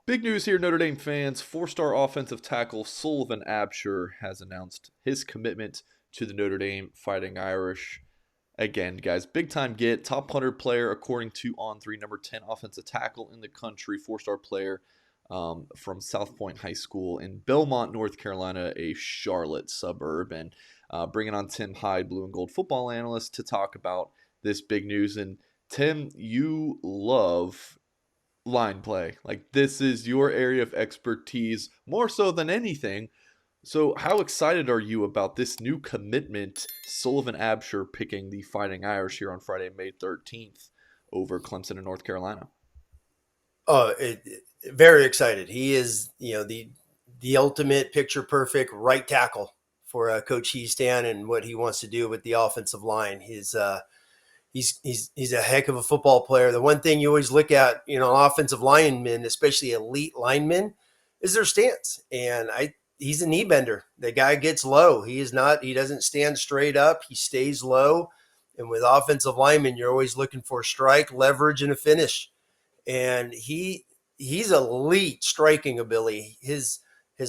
Big news here, Notre Dame fans. Four-star offensive tackle Sullivan Absher has announced his commitment to the Notre Dame Fighting Irish. Again, guys, big time get. Top 100 player according to On3, number 10 offensive tackle in the country, four-star player from South Point High School in Belmont, North Carolina, a Charlotte suburb. And bringing on Tim Hyde, blue and gold football analyst, to talk about this big news. And Tim, you love line play. Like, this is your area of expertise more so than anything. So how excited are you about this new commitment, Sullivan Absher picking the Fighting Irish here on Friday, May 13th over Clemson in North Carolina? Very excited. He is, the ultimate picture perfect right tackle for Coach Heastan and what he wants to do with the offensive line. He's a heck of a football player. The one thing you always look at, offensive linemen, especially elite linemen, is their stance. And he's a knee bender. The guy gets low. He doesn't stand straight up. He stays low. And with offensive linemen, you're always looking for a strike, leverage, and a finish. And he's elite striking ability. His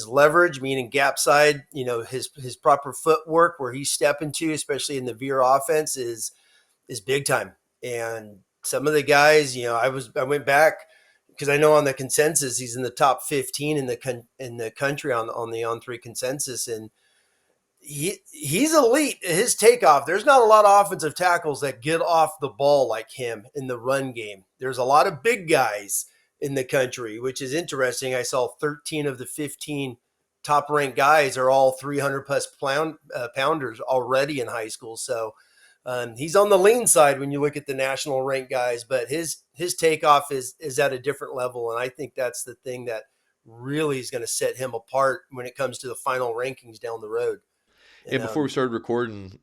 leverage, meaning gap side, his proper footwork where he's stepping to, especially in the veer offense, is big time. And some of the guys, I went back because I know on the consensus he's in the top 15 in the country on the On3 consensus, and he's elite. His takeoff. There's not a lot of offensive tackles that get off the ball like him in the run game. There's a lot of big guys in the country, which is interesting. I saw 13 of the 15 top ranked guys are all 300 plus pounders already in high school. So he's on the lean side when you look at the national ranked guys, but his takeoff is at a different level. And I think that's the thing that really is going to set him apart when it comes to the final rankings down the road. And And before we started recording,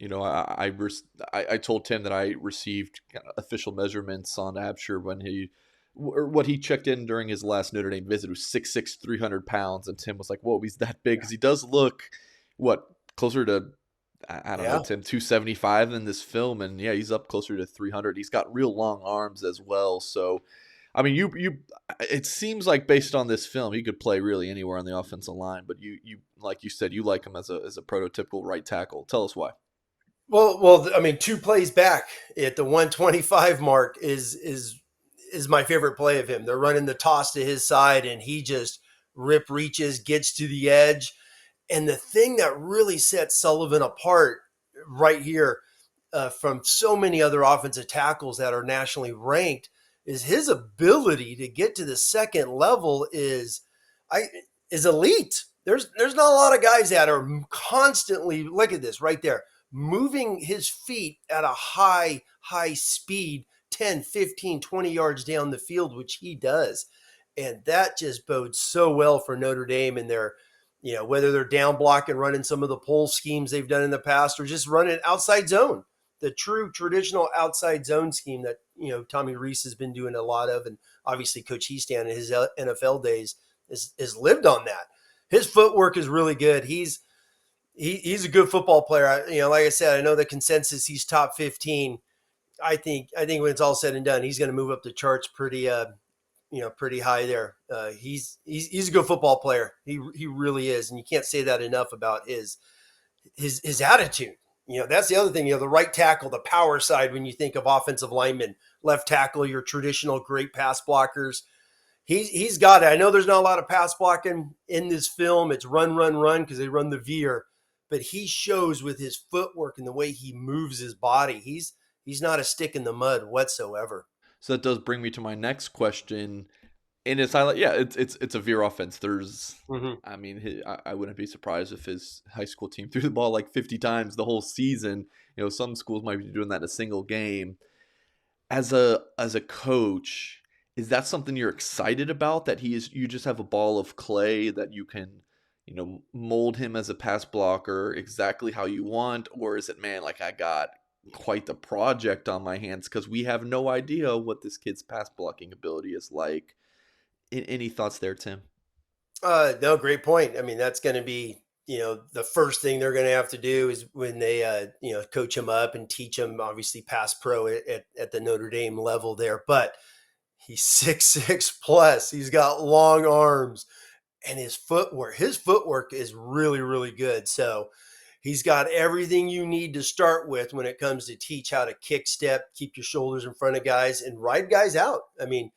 I told Tim that I received kind of official measurements on Absher when or what he checked in during his last Notre Dame visit. It was 6'6", 300 pounds, and Tim was like, "Whoa, he's that big?" Because he does look what, closer to, I don't know, yeah, Tim, 275 in this film, and yeah, he's up closer to 300. He's got real long arms as well. So, I mean, it seems like based on this film, he could play really anywhere on the offensive line. But you like you said, you like him as a prototypical right tackle. Tell us why. well, I mean, two plays back at the 125 mark is my favorite play of him. They're running the toss to his side, and he just rip reaches, gets to the edge. And the thing that really sets Sullivan apart right here from so many other offensive tackles that are nationally ranked is his ability to get to the second level I is elite. There's not a lot of guys that are constantly, look at this right there, moving his feet at a high speed, 10, 15, 20 yards down the field, which he does. And that just bodes so well for Notre Dame and their, whether they're down blocking, running some of the pull schemes they've done in the past, or just running outside zone, the true traditional outside zone scheme that, Tommy Rees has been doing a lot of. And obviously Coach Heastan in his NFL days has lived on that. His footwork is really good. He's a good football player. Like I said, I know the consensus he's top 15. I think when it's all said and done, he's going to move up the charts pretty high there. He's a good football player. He really is, and you can't say that enough about his attitude. That's the other thing. The right tackle, the power side. When you think of offensive linemen, left tackle, your traditional great pass blockers. He's got it. I know there's not a lot of pass blocking in this film. It's run because they run the veer, but he shows with his footwork and the way he moves his body. He's not a stick in the mud whatsoever. So that does bring me to my next question. And it's highlight, yeah, it's a veer offense. Mm-hmm. I mean, I wouldn't be surprised if his high school team threw the ball like 50 times the whole season. Some schools might be doing that in a single game. As a coach, is that something you're excited about? That you just have a ball of clay that you can, mold him as a pass blocker exactly how you want, or is it, man, like, I got quite the project on my hands because we have no idea what this kid's pass blocking ability is like. Any thoughts there, Tim? No, great point. I mean, that's going to be, the first thing they're going to have to do is when they, coach him up and teach him, obviously, pass pro at the Notre Dame level there. But He's 6'6" plus. He's got long arms, and his footwork is really, really good. So he's got everything you need to start with when it comes to teach how to kick step, keep your shoulders in front of guys, and ride guys out. I mean,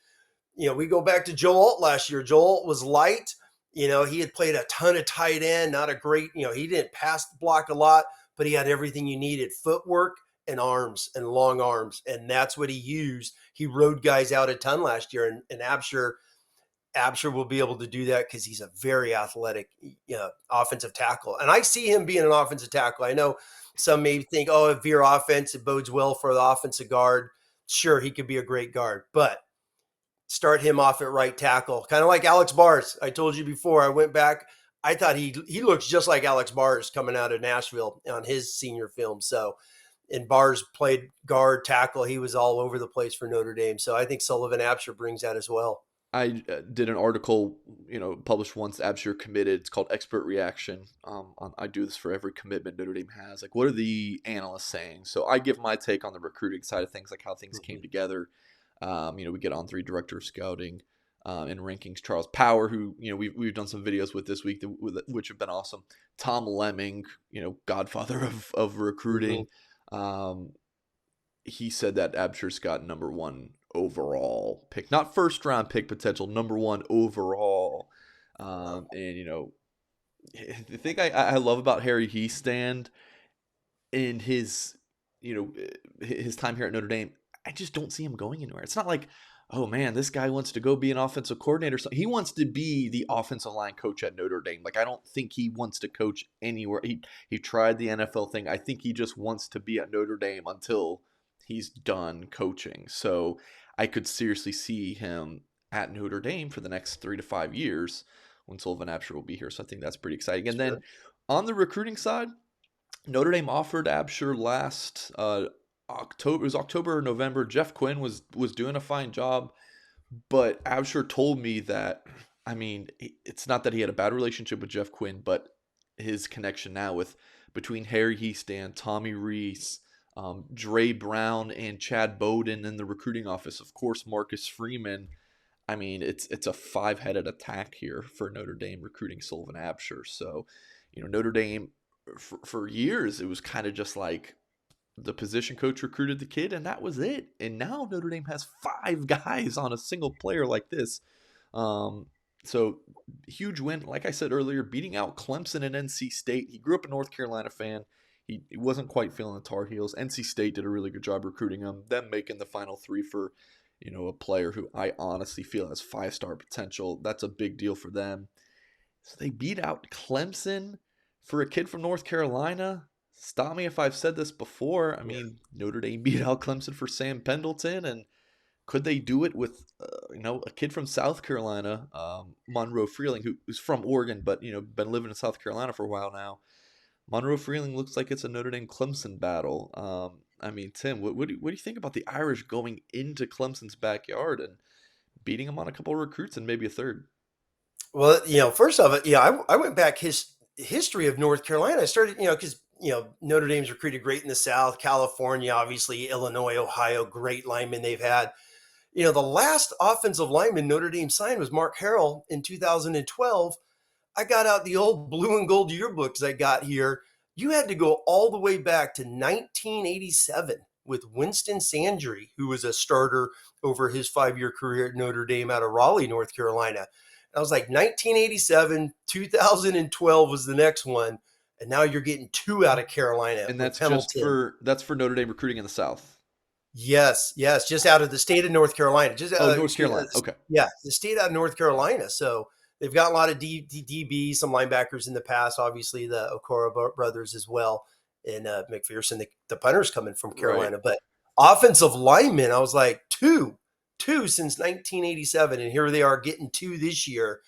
we go back to Joe Alt last year. Joe Alt was light. He had played a ton of tight end, not a great, he didn't pass the block a lot, but he had everything you needed: footwork and arms and long arms. And that's what he used. He rode guys out a ton last year. And Absher will be able to do that because he's a very athletic offensive tackle. And I see him being an offensive tackle. I know some may think, oh, if Veer offense, it bodes well for the offensive guard. Sure, he could be a great guard, but start him off at right tackle, kind of like Alex Bars. I told you before, I went back. I thought he looks just like Alex Bars coming out of Nashville on his senior film. So, and Bars played guard, tackle. He was all over the place for Notre Dame. So I think Sullivan Absher brings that as well. I did an article, published once Absher committed. It's called Expert Reaction. I do this for every commitment Notre Dame has. Like, what are the analysts saying? So I give my take on the recruiting side of things, like how things came together. We get on 3 director of scouting and rankings. Charles Power, who we've done some videos with this week, which have been awesome. Tom Lemming, godfather of recruiting. He said that Absher's got number 1 overall pick, not first round pick potential, number 1 overall. And the thing I love about Harry Hiestand in his his time here at Notre Dame, I just don't see him going anywhere. It's not like, oh man, this guy wants to go be an offensive coordinator. So he wants to be the offensive line coach at Notre Dame. Like, I don't think he wants to coach anywhere. He tried the NFL thing. I think he just wants to be at Notre Dame until he's done coaching. So I could seriously see him at Notre Dame for the next 3 to 5 years when Sullivan Absher will be here. So I think that's pretty exciting. And then on the recruiting side, Notre Dame offered Absher last October. It was October or November. Jeff Quinn was doing a fine job, but Absher told me that, I mean, it's not that he had a bad relationship with Jeff Quinn, but his connection now between Harry Hiestand, Tommy Reese, Dre Brown, and Chad Bowden in the recruiting office. Of course, Marcus Freeman. I mean, it's a 5-headed attack here for Notre Dame recruiting Sullivan Absher. So, Notre Dame for years, it was kind of just like the position coach recruited the kid, and that was it. And now Notre Dame has 5 guys on a single player like this. So huge win. Like I said earlier, beating out Clemson and NC State. He grew up a North Carolina fan. He wasn't quite feeling the Tar Heels. NC State did a really good job recruiting him. Them making the Final 3 for, a player who I honestly feel has 5-star potential. That's a big deal for them. So they beat out Clemson for a kid from North Carolina. Stop me if I've said this before. I mean, Notre Dame beat out Clemson for Sam Pendleton, and could they do it with, a kid from South Carolina, Monroe Freeling, who's from Oregon, but, been living in South Carolina for a while now. Monroe Freeling looks like it's a Notre Dame Clemson battle. I mean, Tim, what do you think about the Irish going into Clemson's backyard and beating them on a couple of recruits and maybe a third? Well, first off, I went back history of North Carolina. I started, because Notre Dame's recruited great in the South, California, obviously Illinois, Ohio, great linemen they've had. The last offensive lineman Notre Dame signed was Mark Harrell in 2012. I got out the old blue and gold yearbooks I got here. You had to go all the way back to 1987 with Winston Sandry, who was a starter over his 5-year career at Notre Dame out of Raleigh, North Carolina. I was like 1987, 2012 was the next one, and now you're getting 2 out of Carolina. And that's just for Notre Dame recruiting in the South. Yes, just out of the state of North Carolina. North Carolina. Okay. Yeah, the state out of North Carolina. So they've got a lot of DBs, some linebackers in the past. Obviously, the Okoro brothers as well, and McPherson, the punter's coming from Carolina. Right. But offensive linemen, I was like, two since 1987, and here they are getting 2 this year,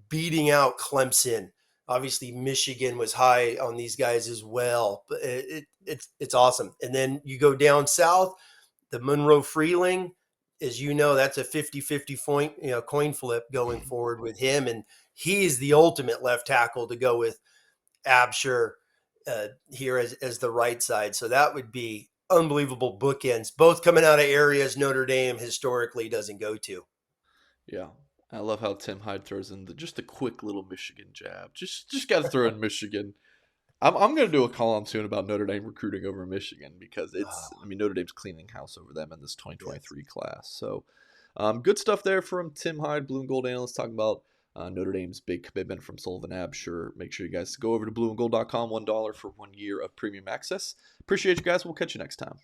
beating out Clemson. Obviously, Michigan was high on these guys as well, but it's awesome. And then you go down south, the Monroe Freeling, as you know, that's a 50-50 coin flip going forward with him, and he is the ultimate left tackle to go with Absher here as the right side. So that would be unbelievable bookends, both coming out of areas Notre Dame historically doesn't go to. Yeah. I love how Tim Hyde throws in just a quick little Michigan jab. Just got to throw in Michigan. I'm going to do a column soon about Notre Dame recruiting over Michigan because Notre Dame's cleaning house over them in this Yes. 2023 class. So good stuff there from Tim Hyde, Blue and Gold analyst, talking about Notre Dame's big commitment from Sullivan Absher. Make sure you guys go over to blueandgold.com, $1 for 1 year of premium access. Appreciate you guys. We'll catch you next time.